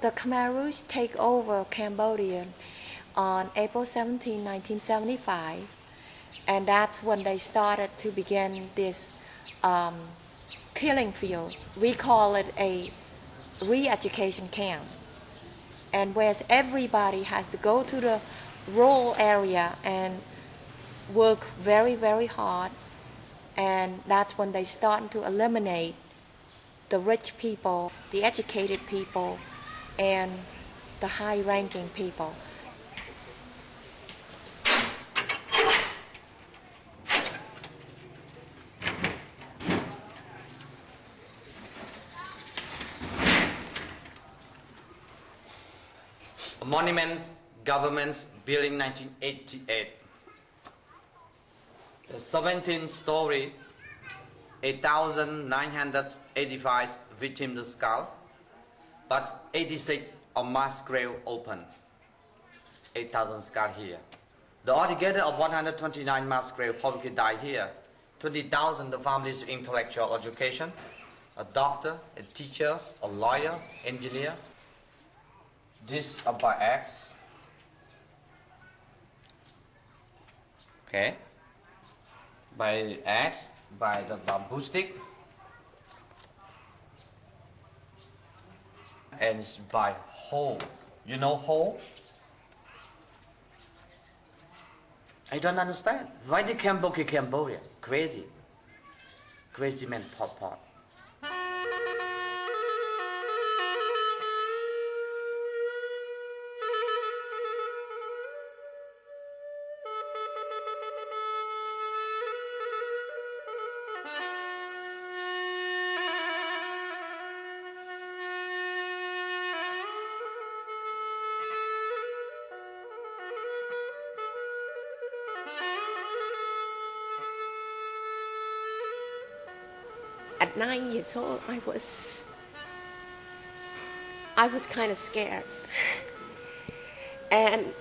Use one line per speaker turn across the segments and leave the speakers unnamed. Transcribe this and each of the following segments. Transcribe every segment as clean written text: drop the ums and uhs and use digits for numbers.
The Khmer Rouge take over Cambodia on April 17, 1975, and that's when they started to begin this killing field. We call it a re-education camp, and where everybody has to go to the rural area and work very, very hard, and that's when they start to eliminate the rich people, the educated people, and the high-ranking people.
Monument Government's Building 1988. The 17-story, 8,985 victim skull, but 86 of mass grave open. 8,000 skull here. The altogether of 129 mass grave publicly died here. 20,000 the families intellectual education, a doctor, a teacher, a lawyer, engineer. This by axe. Okay. By axe, by the bamboo stick, and it's by hoe. You know hoe? I don't understand. Why did Cambodia? Crazy. Crazy man Pol Pot.
At 9 years old, I was kind of scared. And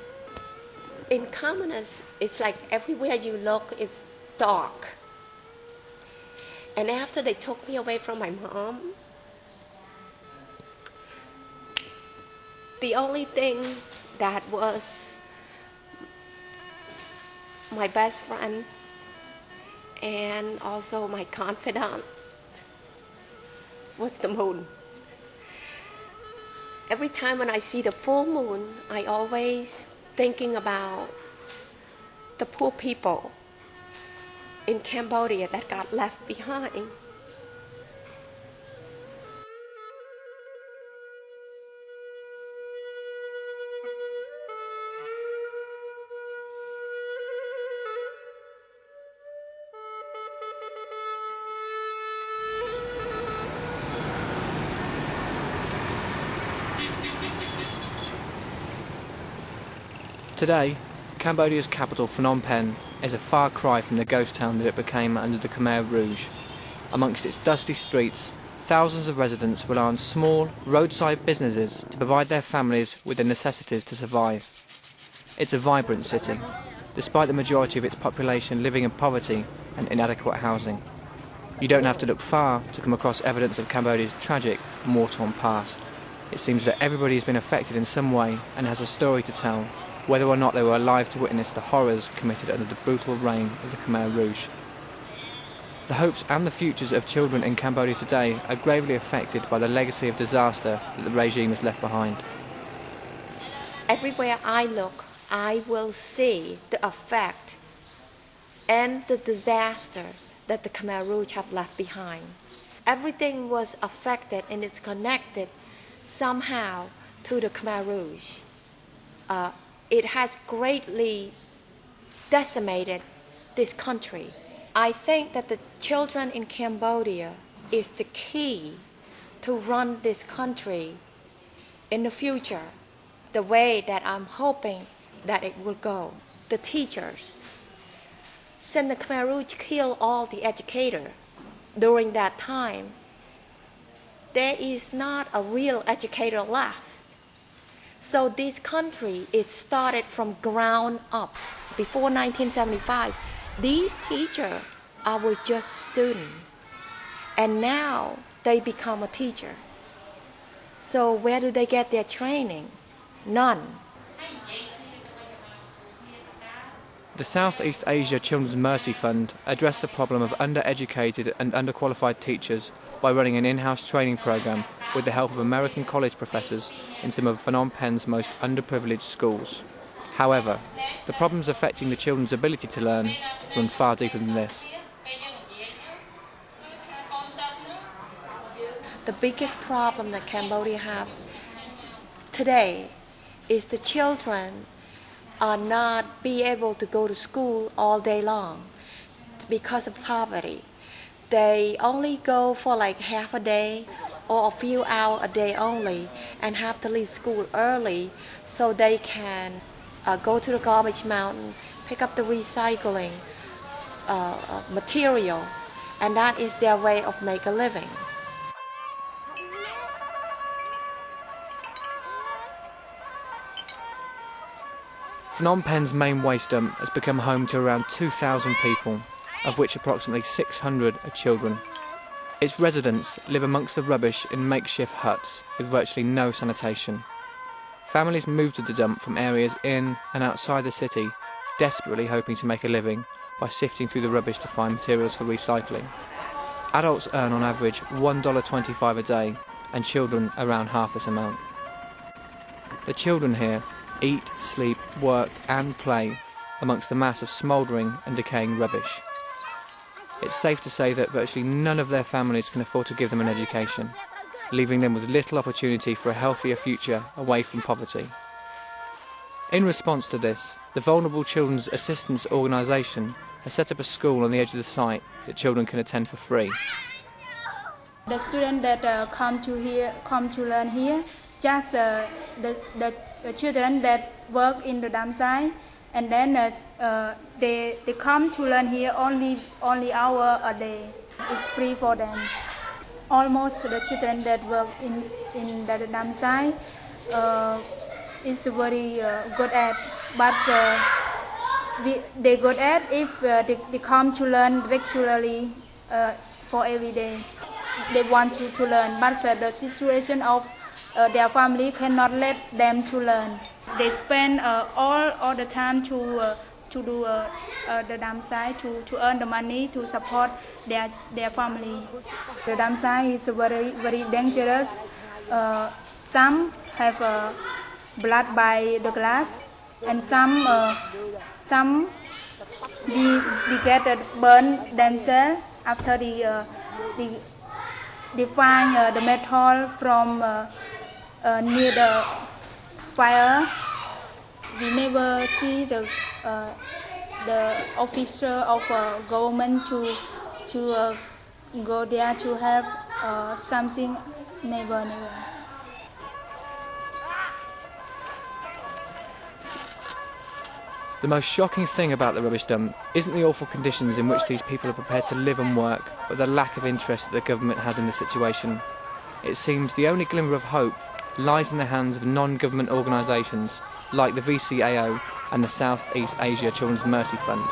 in communist, it's like everywhere you look, it's dark. And after they took me away from my mom, the only thing that was my best friend and also my confidant was the moon. Every time when I see the full moon, I always thinking about the poor people in Cambodia that got left behind.
Today, Cambodia's capital Phnom Penh is a far cry from the ghost town that it became under the Khmer Rouge. Amongst its dusty streets, thousands of residents rely on small, roadside businesses to provide their families with the necessities to survive. It's a vibrant city, despite the majority of its population living in poverty and inadequate housing. You don't have to look far to come across evidence of Cambodia's tragic, war-torn past. It seems that everybody has been affected in some way and has a story to tell, whether or not they were alive to witness the horrors committed under the brutal reign of the Khmer Rouge. The hopes and the futures of children in Cambodia today are gravely affected by the legacy of disaster that the regime has left behind.
Everywhere I look, I will see the effect and the disaster that the Khmer Rouge have left behind. Everything was affected and it's connected somehow to the Khmer Rouge. It has greatly decimated this country. I think that the children in Cambodia is the key to run this country in the future, the way that I'm hoping that it will go. The teachers. Since the Khmer Rouge killed all the educators during that time, there is not a real educator left. So this country is started from ground up. Before 1975, these teachers were just students, and now they become teachers. So where do they get their training? None.
The Southeast Asia Children's Mercy Fund addressed the problem of undereducated and underqualified teachers by running an in-house training program with the help of American college professors in some of Phnom Penh's most underprivileged schools. However, the problems affecting the children's ability to learn run far deeper than this.
The biggest problem that Cambodia have today is the children are not be able to go to school all day long because of poverty. They only go for like half a day or a few hours a day only and have to leave school early so they can go to the garbage mountain, pick up the recycling material, and that is their way of make a living.
Phnom Penh's main waste dump has become home to around 2,000 people, of which approximately 600 are children. Its residents live amongst the rubbish in makeshift huts with virtually no sanitation. Families move to the dump from areas in and outside the city, desperately hoping to make a living by sifting through the rubbish to find materials for recycling. Adults earn on average $1.25 a day, and children around half this amount. The children here eat, sleep, work and play amongst the mass of smouldering and decaying rubbish. It's safe to say that virtually none of their families can afford to give them an education, leaving them with little opportunity for a healthier future away from poverty. In response to this, the Vulnerable Children's Assistance Organisation has set up a school on the edge of the site that children can attend for free.
The students that come to learn here, just the children that work in the dump site, and then they come to learn here only hour a day. It's free for them. Almost the children that work in the dump site is very good at, but they good at if they come to learn regularly for every day. They want to learn, but the situation of their family cannot let them to learn. They spend all the time to do the dump site to earn the money to support their family. The dump site is very dangerous. Some have blood by the glass, and some we get burn themselves after they find the metal from near the fire. We never see the officer of government to go there to have something. Never.
The most shocking thing about the rubbish dump isn't the awful conditions in which these people are prepared to live and work, but the lack of interest that the government has in the situation. It seems the only glimmer of hope lies in the hands of non-government organisations like the VCAO and the Southeast Asia Children's Mercy Fund.